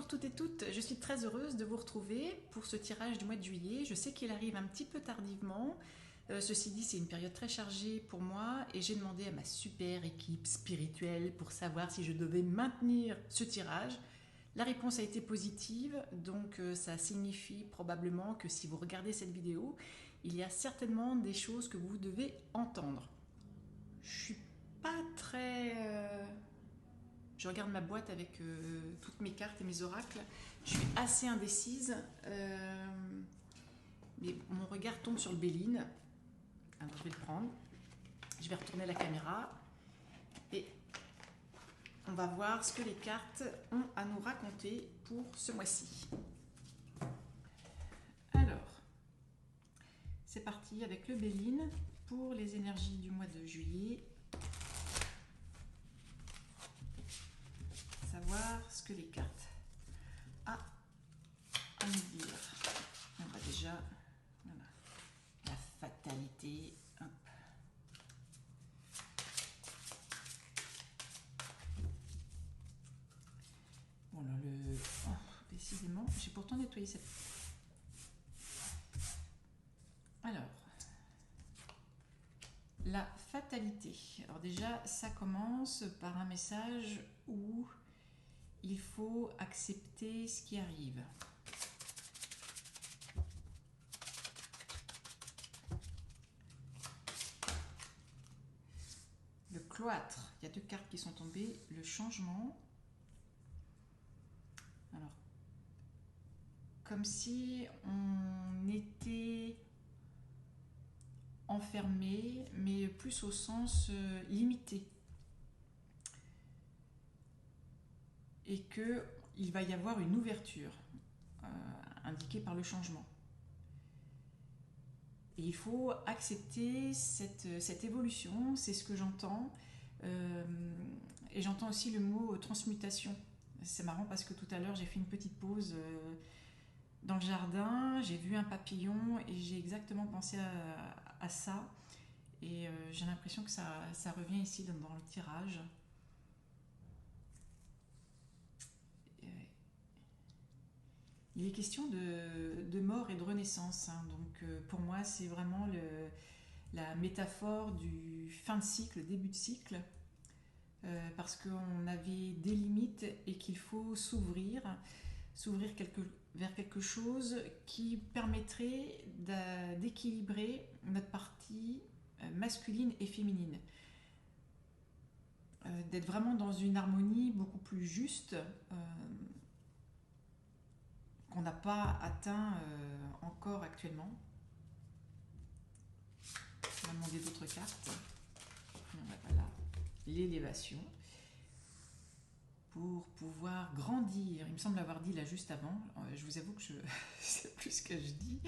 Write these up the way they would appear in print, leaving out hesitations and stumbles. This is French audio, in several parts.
toutes et toutes, je suis très heureuse de vous retrouver pour ce tirage du mois de juillet. Je sais qu'il arrive un petit peu tardivement, ceci dit c'est une période très chargée pour moi et j'ai demandé à ma super équipe spirituelle pour savoir si je devais maintenir ce tirage. La réponse a été positive, donc ça signifie probablement que si vous regardez cette vidéo, il y a certainement des choses que vous devez entendre. Je suis pas très... Je regarde ma boîte avec toutes mes cartes et mes oracles. Je suis assez indécise, mais mon regard tombe sur le Béline. Alors je vais le prendre. Je vais retourner la caméra et on va voir ce que les cartes ont à nous raconter pour ce mois-ci. Alors, c'est parti avec le Béline pour les énergies du mois de juillet. Savoir ce que les cartes a à nous dire. On va déjà, voilà, la fatalité. Hop. Bon là, décidément, j'ai pourtant nettoyé cette. Alors, la fatalité. Alors déjà, ça commence par un message où il faut accepter ce qui arrive. Le cloître, il y a deux cartes qui sont tombées. Le changement. Alors, comme si on était enfermé, mais plus au sens limité. Et qu'il va y avoir une ouverture indiquée par le changement. Et il faut accepter cette évolution, c'est ce que j'entends. Et j'entends aussi le mot transmutation. C'est marrant parce que tout à l'heure, j'ai fait une petite pause dans le jardin, j'ai vu un papillon et j'ai exactement pensé à ça. Et j'ai l'impression que ça revient ici dans le tirage. Il est question de mort et de renaissance. Hein. Donc pour moi, c'est vraiment la métaphore du fin de cycle, début de cycle. Parce qu'on avait des limites et qu'il faut s'ouvrir vers quelque chose qui permettrait d'équilibrer notre partie masculine et féminine. D'être vraiment dans une harmonie beaucoup plus juste, qu'on n'a pas atteint encore actuellement. On va demander d'autres cartes. Voilà. L'élévation. Pour pouvoir grandir. Il me semble avoir dit là juste avant. Je vous avoue que je sais plus ce que je dis.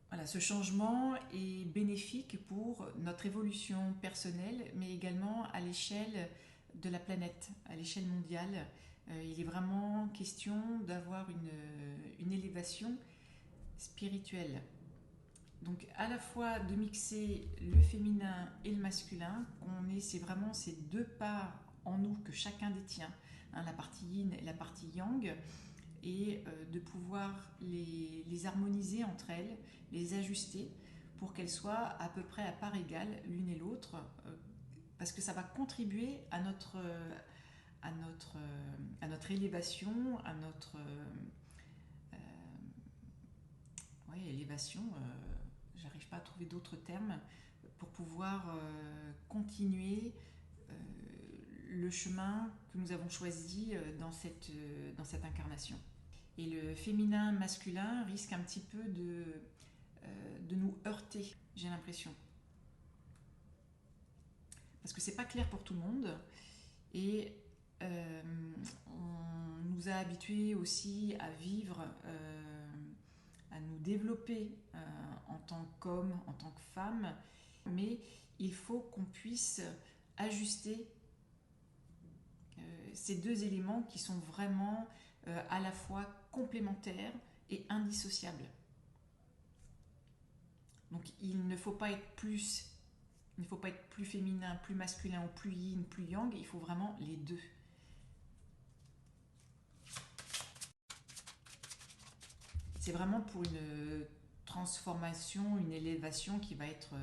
Voilà, ce changement est bénéfique pour notre évolution personnelle, mais également à l'échelle de la planète, à l'échelle mondiale. Il est vraiment question d'avoir une élévation spirituelle. Donc à la fois de mixer le féminin et le masculin, c'est vraiment ces deux parts en nous que chacun détient, hein, la partie yin et la partie yang, et de pouvoir les harmoniser entre elles, les ajuster pour qu'elles soient à peu près à part égale l'une et l'autre, parce que ça va contribuer à notre élévation, à notre élévation, j'arrive pas à trouver d'autres termes, pour pouvoir continuer le chemin que nous avons choisi dans cette incarnation. Et le féminin masculin risque un petit peu de nous heurter, j'ai l'impression. Parce que c'est pas clair pour tout le monde. Et on nous a habitués aussi à vivre, à nous développer en tant qu'homme, en tant que femme. Mais il faut qu'on puisse ajuster ces deux éléments qui sont vraiment à la fois complémentaires et indissociables. Donc il ne faut pas être plus féminin, plus masculin ou plus yin, plus yang, il faut vraiment les deux. c'est vraiment pour une transformation, une élévation qui va être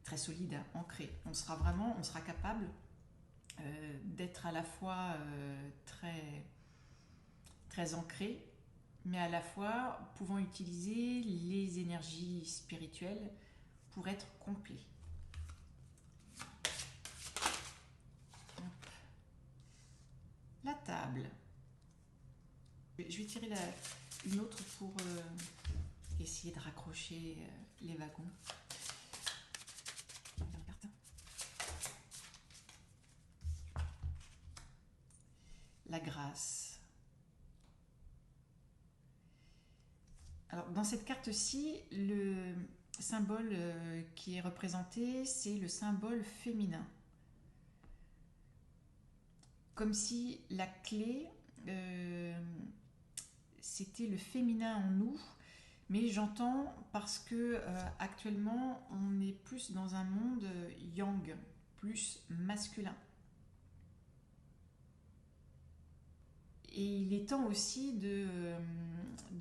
très solide, ancrée. On sera capable d'être à la fois très, très ancré, mais à la fois pouvant utiliser les énergies spirituelles pour être complet. La table. Je vais tirer une autre pour essayer de raccrocher les wagons. La grâce. Alors, dans cette carte-ci, le symbole qui est représenté, c'est le symbole féminin. Comme si la clé, c'était le féminin en nous, mais j'entends parce que actuellement, on est plus dans un monde yang, plus masculin. Et il est temps aussi de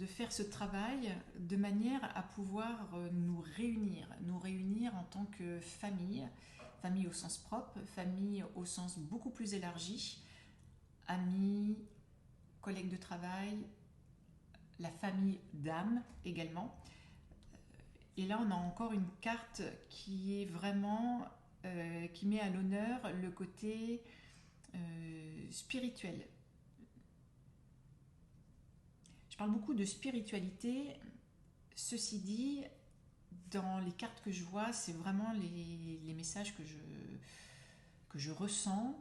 faire ce travail de manière à pouvoir nous réunir en tant que famille, famille au sens propre, famille au sens beaucoup plus élargi, amis, collègues de travail, la famille d'âme également. Et là, on a encore une carte qui est vraiment, qui met à l'honneur le côté spirituel. Je parle beaucoup de spiritualité. Ceci dit, dans les cartes que je vois, c'est vraiment les messages que je ressens.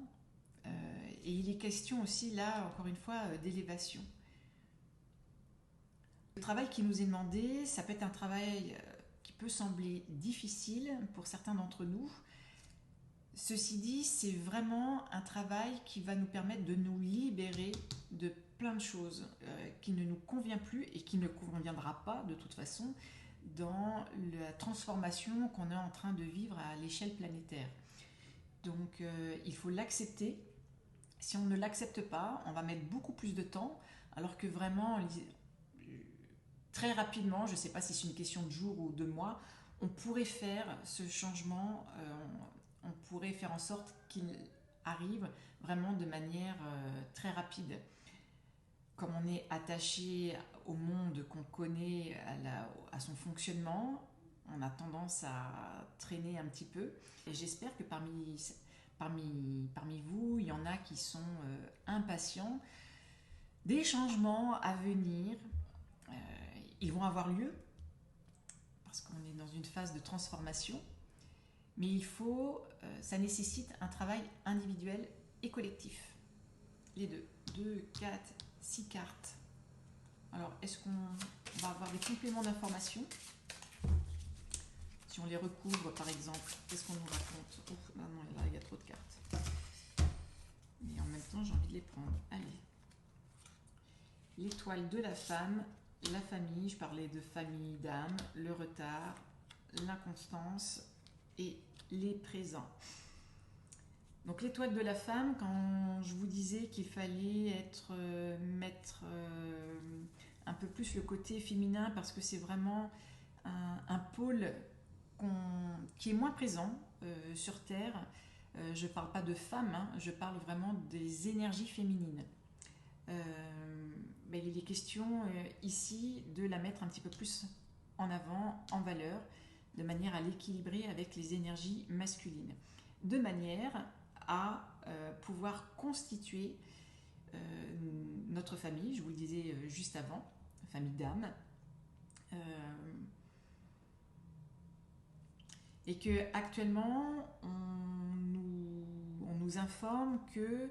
Et il est question aussi, là, encore une fois, d'élévation. Le travail qui nous est demandé, ça peut être un travail qui peut sembler difficile pour certains d'entre nous. Ceci dit, c'est vraiment un travail qui va nous permettre de nous libérer de plein de choses qui ne nous convient plus et qui ne conviendra pas de toute façon dans la transformation qu'on est en train de vivre à l'échelle planétaire. Donc il faut l'accepter. Si on ne l'accepte pas, on va mettre beaucoup plus de temps, alors que vraiment, très rapidement, je ne sais pas si c'est une question de jours ou de mois, on pourrait faire ce changement, on pourrait faire en sorte qu'il arrive vraiment de manière très rapide. Comme on est attaché au monde qu'on connaît, à son fonctionnement, on a tendance à traîner un petit peu. Et j'espère que parmi vous, il y en a qui sont impatients des changements à venir. Ils vont avoir lieu parce qu'on est dans une phase de transformation, mais ça nécessite un travail individuel et collectif. Les deux. 2, 4, 6 cartes. Alors, est-ce qu'on va avoir des compléments d'informations? Si on les recouvre, par exemple, qu'est-ce qu'on nous raconte? Oh, non, là, il y a trop de cartes. Mais en même temps, j'ai envie de les prendre. Allez. L'étoile de la femme, la famille, je parlais de famille d'âme, le retard, l'inconstance et les présents. Donc l'étoile de la femme, quand je vous disais qu'il fallait mettre un peu plus le côté féminin parce que c'est vraiment un pôle qui est moins présent sur Terre. Je ne parle pas de femmes, hein, je parle vraiment des énergies féminines. Il est question ici de la mettre un petit peu plus en avant, en valeur, de manière à l'équilibrer avec les énergies masculines, de manière à pouvoir constituer notre famille, je vous le disais juste avant, famille d'âme, et que actuellement on nous informe que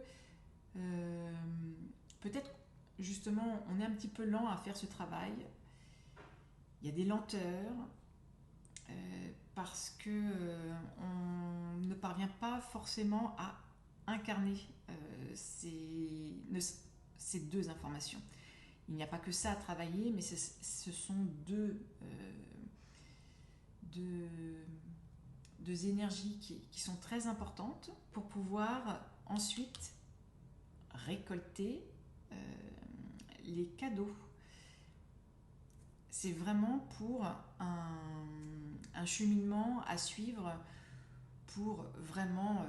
peut-être justement on est un petit peu lent à faire ce travail. Il y a des lenteurs parce que on ne parvient pas forcément à incarner ces deux informations. Il n'y a pas que ça à travailler, mais ce sont deux énergies qui sont très importantes pour pouvoir ensuite récolter les cadeaux. c'est vraiment pour un cheminement à suivre pour vraiment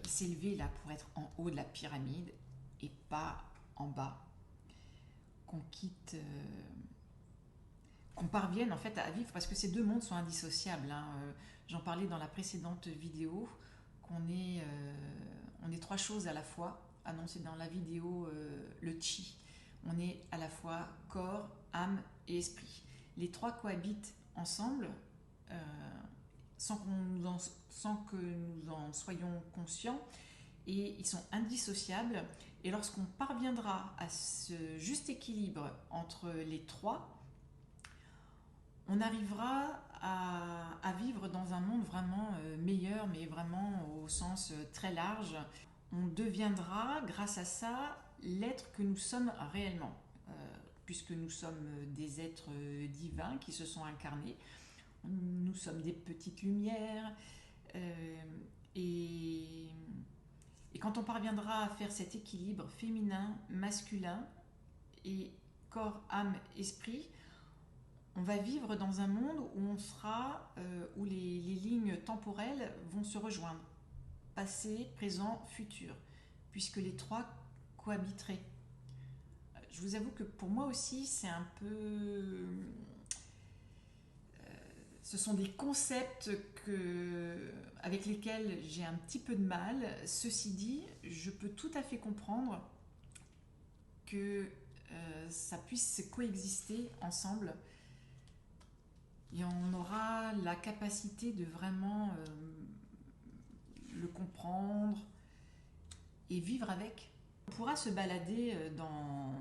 s'élever là, pour être en haut de la pyramide et pas en bas. Qu'on quitte, qu'on parvienne en fait à vivre, parce que ces deux mondes sont indissociables. Hein. J'en parlais dans la précédente vidéo, on est trois choses à la fois, annoncé dans la vidéo le chi. On est à la fois corps, âme et esprit. Les trois cohabitent ensemble sans que nous en soyons conscients, et ils sont indissociables. Et lorsqu'on parviendra à ce juste équilibre entre les trois, on arrivera à vivre dans un monde vraiment meilleur, mais vraiment au sens très large. On deviendra, grâce à ça, l'être que nous sommes réellement, puisque nous sommes des êtres divins qui se sont incarnés. Nous sommes des petites lumières, et quand on parviendra à faire cet équilibre féminin, masculin, et corps, âme, esprit, on va vivre dans un monde où on sera, où les lignes temporelles vont se rejoindre, passé, présent, futur, puisque les trois cohabiteraient. Je vous avoue que pour moi aussi, c'est un peu... ce sont des concepts avec lesquels j'ai un petit peu de mal. Ceci dit, je peux tout à fait comprendre que ça puisse coexister ensemble, et on aura la capacité de vraiment le comprendre et vivre avec. On pourra se balader dans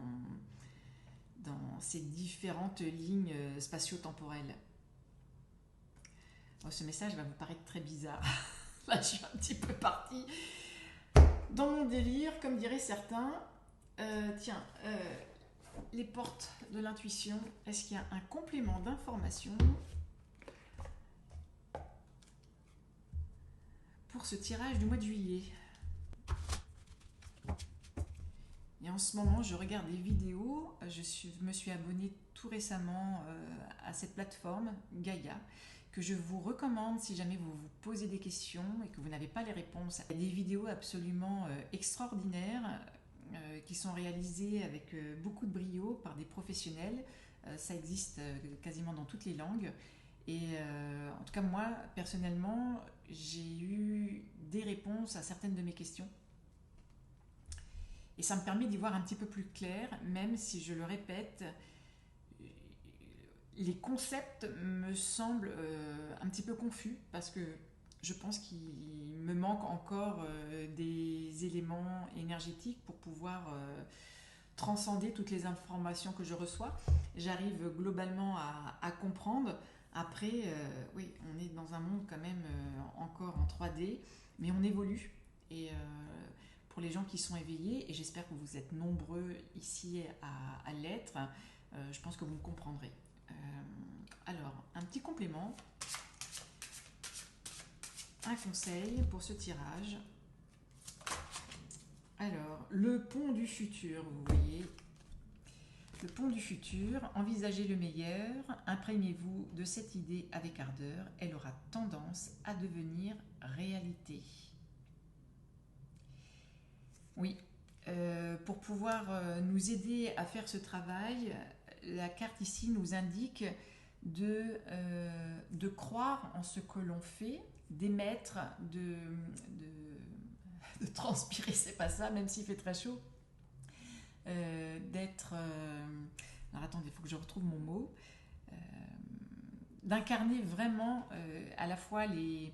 ces différentes lignes spatio-temporelles. Bon, ce message va vous paraître très bizarre. Là, je suis un petit peu partie dans mon délire, comme diraient certains. Tiens, les portes de l'intuition, est-ce qu'il y a un complément d'information pour ce tirage du mois de juillet? Et en ce moment, je regarde des vidéos. Me suis abonnée tout récemment à cette plateforme, Gaïa, que je vous recommande si jamais vous vous posez des questions et que vous n'avez pas les réponses. Il y a des vidéos absolument extraordinaires qui sont réalisées avec beaucoup de brio par des professionnels. Ça existe quasiment dans toutes les langues. Et en tout cas, moi, personnellement, j'ai eu des réponses à certaines de mes questions. Et ça me permet d'y voir un petit peu plus clair, même si, je le répète, les concepts me semblent un petit peu confus, parce que je pense qu'il me manque encore des éléments énergétiques pour pouvoir transcender toutes les informations que je reçois. J'arrive globalement à comprendre. Après, oui, on est dans un monde quand même encore en 3D, mais on évolue. Et pour les gens qui sont éveillés, et j'espère que vous êtes nombreux ici à l'être, je pense que vous me comprendrez. Alors, un petit complément, un conseil pour ce tirage. Alors, le pont du futur, vous voyez. Le pont du futur, envisagez le meilleur, imprégnez-vous de cette idée avec ardeur, elle aura tendance à devenir réalité. Oui, pour pouvoir nous aider à faire ce travail, la carte ici nous indique de croire en ce que l'on fait, d'émettre, de transpirer, c'est pas ça, même s'il fait très chaud, d'être... alors attendez, il faut que je retrouve mon mot. D'incarner vraiment à la fois les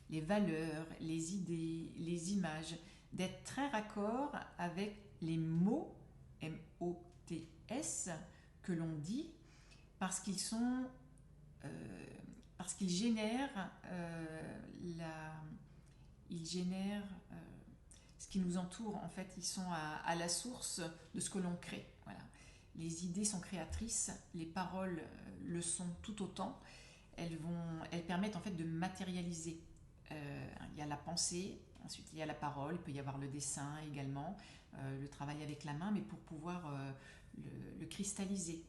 valeurs, les idées, les images, d'être très raccord avec les mots, M-O-T-S, que l'on dit, parce qu'ils sont... parce qu'ils génèrent ils génèrent ce qui nous entoure. En fait, ils sont à la source de ce que l'on crée. Voilà. Les idées sont créatrices, les paroles le sont tout autant. Elles permettent en fait de matérialiser. Il y a la pensée, ensuite il y a la parole, il peut y avoir le dessin également, le travail avec la main, mais pour pouvoir le cristalliser,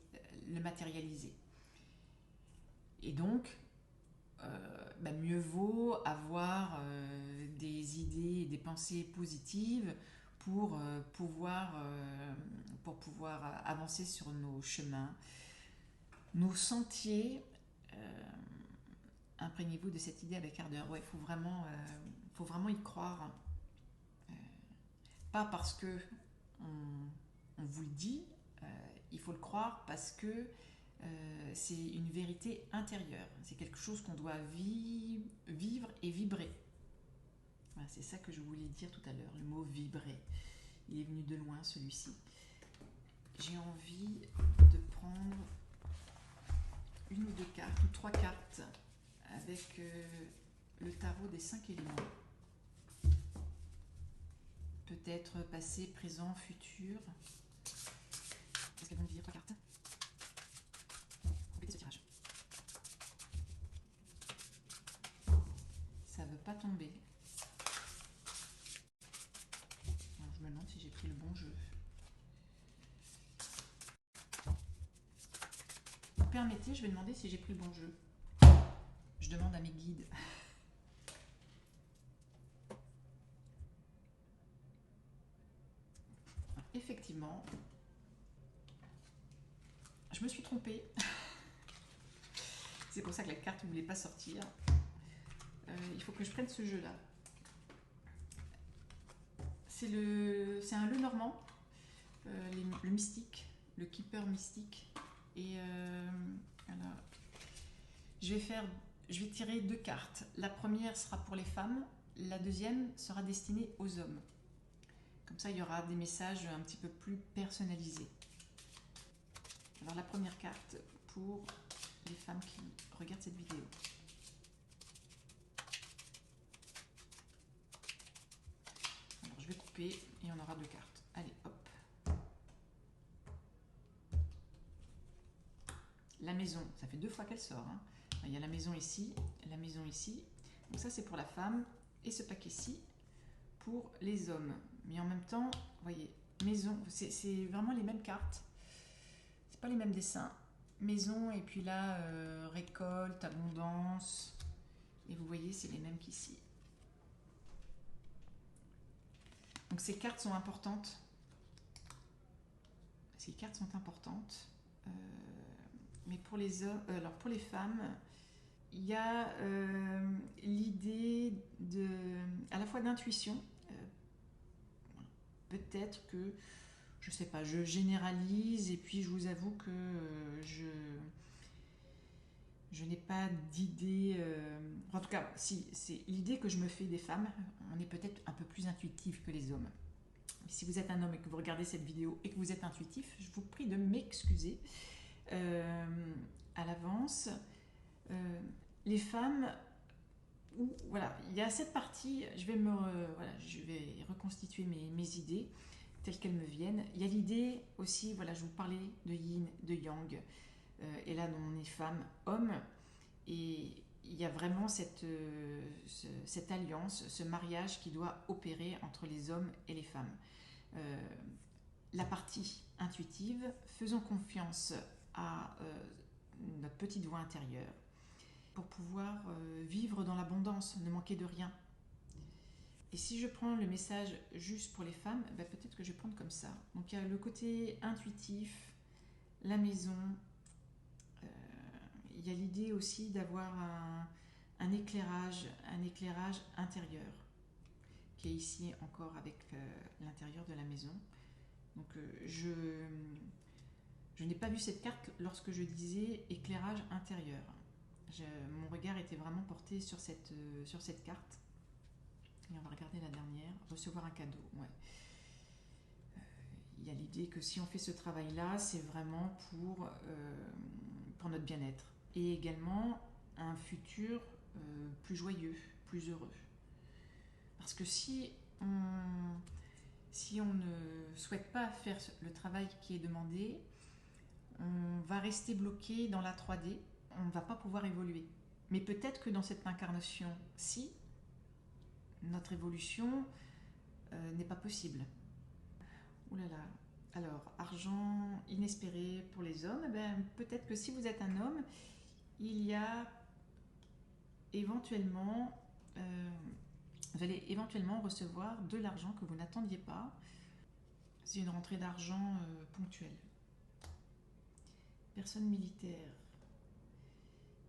le matérialiser. Et donc, mieux vaut avoir des idées et des pensées positives pour pouvoir avancer sur nos chemins, nos sentiers. Imprégnez-vous de cette idée avec ardeur. Ouais, faut vraiment y croire. Euh, Pas parce que on vous le dit, il faut le croire parce que c'est une vérité intérieure. C'est quelque chose qu'on doit vivre et vibrer. Voilà, c'est ça que je voulais dire tout à l'heure, le mot vibrer. Il est venu de loin celui-ci. J'ai envie de prendre une ou deux cartes, ou trois cartes, avec le tarot des 5 éléments. Peut-être passé, présent, futur. Qu'est-ce qu'elles vont dire, trois cartes? Complétez ce tirage. Ça ne veut pas tomber. Alors, je me demande si j'ai pris le bon jeu. Vous permettez, je vais demander si j'ai pris le bon jeu. Je demande à mes guides. Effectivement, je me suis trompée. C'est pour ça que la carte ne voulait pas sortir. Il faut que je prenne ce jeu-là. C'est un Lenormand, le mystique, le keeper mystique. Et alors, je vais tirer deux cartes. La première sera pour les femmes, la deuxième sera destinée aux hommes. Comme ça, il y aura des messages un petit peu plus personnalisés. Alors, la première carte pour les femmes qui regardent cette vidéo. Alors, je vais couper et on aura deux cartes. Allez, hop. La maison, ça fait deux fois qu'elle sort. Hein. Il y a la maison ici, la maison ici. Donc ça, c'est pour la femme. Et ce paquet-ci pour les hommes. Mais en même temps, vous voyez, maison, c'est vraiment les mêmes cartes. C'est pas les mêmes dessins. Maison, et puis là, récolte, abondance. Et vous voyez, c'est les mêmes qu'ici. Donc ces cartes sont importantes. Ces cartes sont importantes. Mais pour les hommes, alors pour les femmes, il y a l'idée à la fois d'intuition. Peut-être que, je sais pas, je généralise et puis je vous avoue que je n'ai pas d'idée. En tout cas, si c'est l'idée que je me fais des femmes, on est peut-être un peu plus intuitif que les hommes. Si vous êtes un homme et que vous regardez cette vidéo et que vous êtes intuitif, je vous prie de m'excuser à l'avance. Les femmes, voilà, il y a cette partie, je vais reconstituer mes idées telles qu'elles me viennent. Il y a l'idée aussi, voilà, je vous parlais de yin, de yang, et là on est femme, homme, et il y a vraiment cette alliance, ce mariage qui doit opérer entre les hommes et les femmes. La partie intuitive, faisons confiance à notre petite voix intérieure pour pouvoir vivre dans l'abondance, ne manquer de rien. Et si je prends le message juste pour les femmes, peut-être que je vais prendre comme ça. Donc il y a le côté intuitif, la maison, il y a l'idée aussi d'avoir un éclairage intérieur, qui est ici encore avec l'intérieur de la maison. Donc je n'ai pas vu cette carte lorsque je disais éclairage intérieur. Mon regard était vraiment porté sur cette carte. Et on va regarder la dernière. Recevoir un cadeau. Ouais. Il y a l'idée que si on fait ce travail-là, c'est vraiment pour notre bien-être. Et également un futur plus joyeux, plus heureux. Parce que si on ne souhaite pas faire le travail qui est demandé, on va rester bloqué dans la 3D, on ne va pas pouvoir évoluer. Mais peut-être que dans cette incarnation-ci, notre évolution n'est pas possible. Ouh là là. Alors, argent inespéré pour les hommes, peut-être que si vous êtes un homme, il y a éventuellement, vous allez éventuellement recevoir de l'argent que vous n'attendiez pas. C'est une rentrée d'argent ponctuelle. Personne militaire.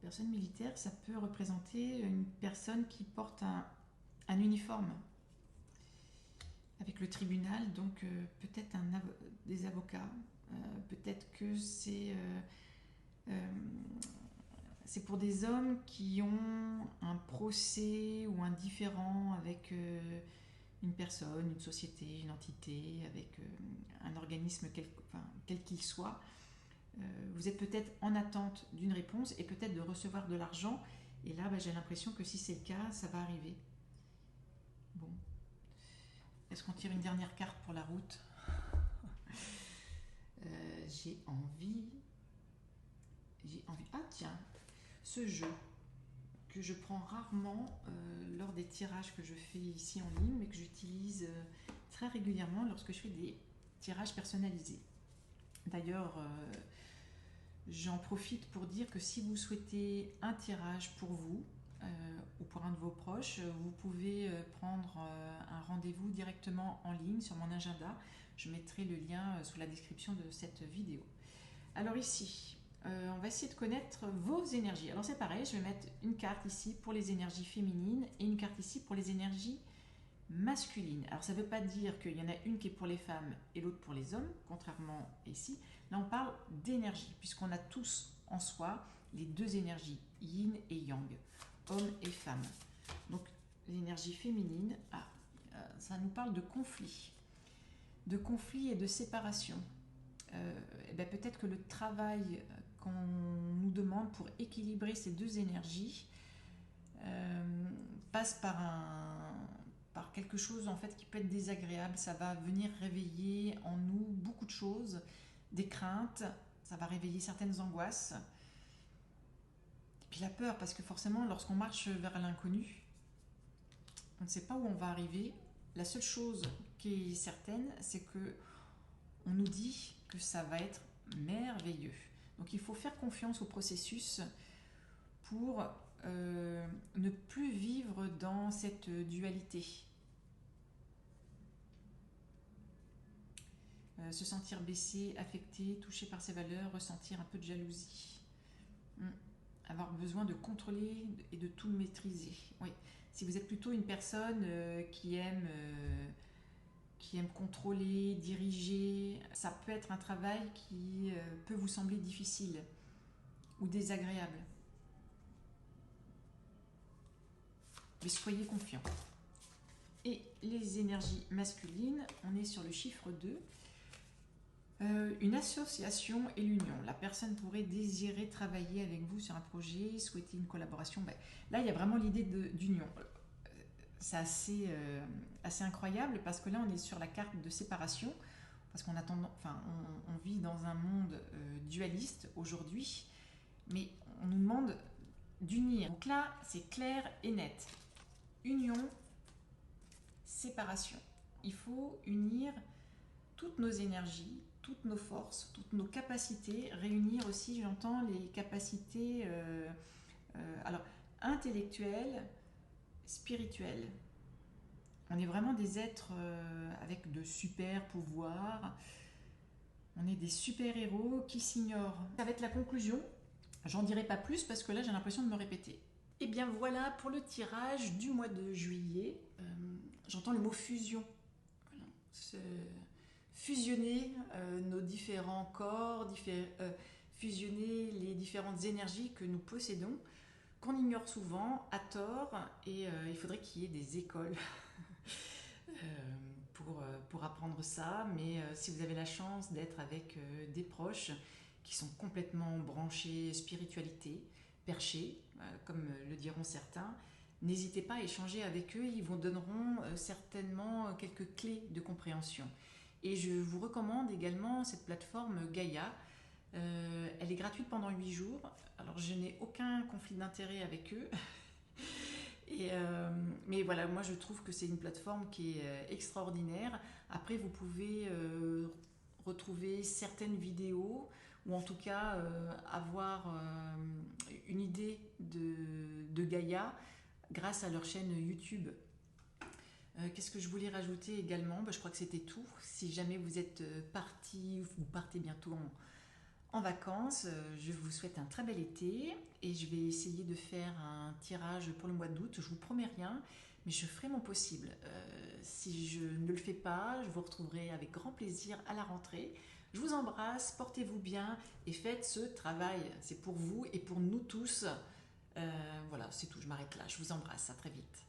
Personne militaire, ça peut représenter une personne qui porte un uniforme avec le tribunal, donc peut-être des avocats, peut-être que c'est pour des hommes qui ont un procès ou un différend avec une personne, une société, une entité, avec un organisme quel qu'il soit. Vous êtes peut-être en attente d'une réponse et peut-être de recevoir de l'argent. Et là, j'ai l'impression que si c'est le cas, ça va arriver. Bon. Est-ce qu'on tire une dernière carte pour la route? J'ai envie... Ah tiens, ce jeu que je prends rarement lors des tirages que je fais ici en ligne, mais que j'utilise très régulièrement lorsque je fais des tirages personnalisés. D'ailleurs, j'en profite pour dire que si vous souhaitez un tirage pour vous ou pour un de vos proches, vous pouvez prendre un rendez-vous directement en ligne sur mon agenda. Je mettrai le lien sous la description de cette vidéo. Alors ici, on va essayer de connaître vos énergies. Alors c'est pareil, je vais mettre une carte ici pour les énergies féminines et une carte ici pour les énergies masculines. Alors ça ne veut pas dire qu'il y en a une qui est pour les femmes et l'autre pour les hommes, contrairement ici. Là on parle d'énergie, puisqu'on a tous en soi les deux énergies, yin et yang, homme et femme. Donc l'énergie féminine, ça nous parle de conflit et de séparation. Peut-être que le travail qu'on nous demande pour équilibrer ces deux énergies passe par quelque chose en fait qui peut être désagréable. Ça va venir réveiller en nous beaucoup de choses, des craintes, ça va réveiller certaines angoisses. Et puis la peur, parce que forcément lorsqu'on marche vers l'inconnu, on ne sait pas où on va arriver. La seule chose qui est certaine, c'est que on nous dit que ça va être merveilleux. Donc il faut faire confiance au processus pour ne plus vivre dans cette dualité. Se sentir baissé, affecté, touché par ses valeurs, ressentir un peu de jalousie. Avoir besoin de contrôler et de tout maîtriser. Oui. Si vous êtes plutôt une personne qui aime contrôler, diriger, ça peut être un travail qui peut vous sembler difficile ou désagréable. Mais soyez confiants. Et les énergies masculines, on est sur le chiffre 2. Une association et l'union. La personne pourrait désirer travailler avec vous sur un projet, souhaiter une collaboration. Là, il y a vraiment l'idée d'union. C'est assez incroyable parce que là, on est sur la carte de séparation. Parce qu'on on vit dans un monde dualiste aujourd'hui. Mais on nous demande d'unir. Donc là, c'est clair et net. Union, séparation. Il faut unir toutes nos énergies, toutes nos forces, toutes nos capacités, réunir aussi, j'entends, les capacités intellectuelles, spirituelles. On est vraiment des êtres avec de super pouvoirs. On est des super héros qui s'ignorent. Ça va être la conclusion. J'en dirai pas plus parce que là j'ai l'impression de me répéter. Et bien voilà pour le tirage du mois de juillet. J'entends le mot fusion. Voilà. Fusionner nos différents corps, fusionner les différentes énergies que nous possédons, qu'on ignore souvent, à tort, et il faudrait qu'il y ait des écoles pour apprendre ça, mais si vous avez la chance d'être avec des proches qui sont complètement branchés spiritualité, perchés, comme le diront certains, n'hésitez pas à échanger avec eux, ils vous donneront certainement quelques clés de compréhension. Et je vous recommande également cette plateforme Gaïa. Elle est gratuite pendant 8 jours. Alors je n'ai aucun conflit d'intérêt avec eux. Mais voilà, moi je trouve que c'est une plateforme qui est extraordinaire. Après, vous pouvez retrouver certaines vidéos ou en tout cas avoir une idée de Gaïa grâce à leur chaîne YouTube. Qu'est-ce que je voulais rajouter également? Je crois que c'était tout. Si jamais vous êtes parti, vous partez bientôt en vacances, je vous souhaite un très bel été et je vais essayer de faire un tirage pour le mois d'août. Je vous promets rien, mais je ferai mon possible. Si je ne le fais pas, je vous retrouverai avec grand plaisir à la rentrée. Je vous embrasse, portez-vous bien et faites ce travail. C'est pour vous et pour nous tous. Voilà, c'est tout, je m'arrête là. Je vous embrasse, à très vite.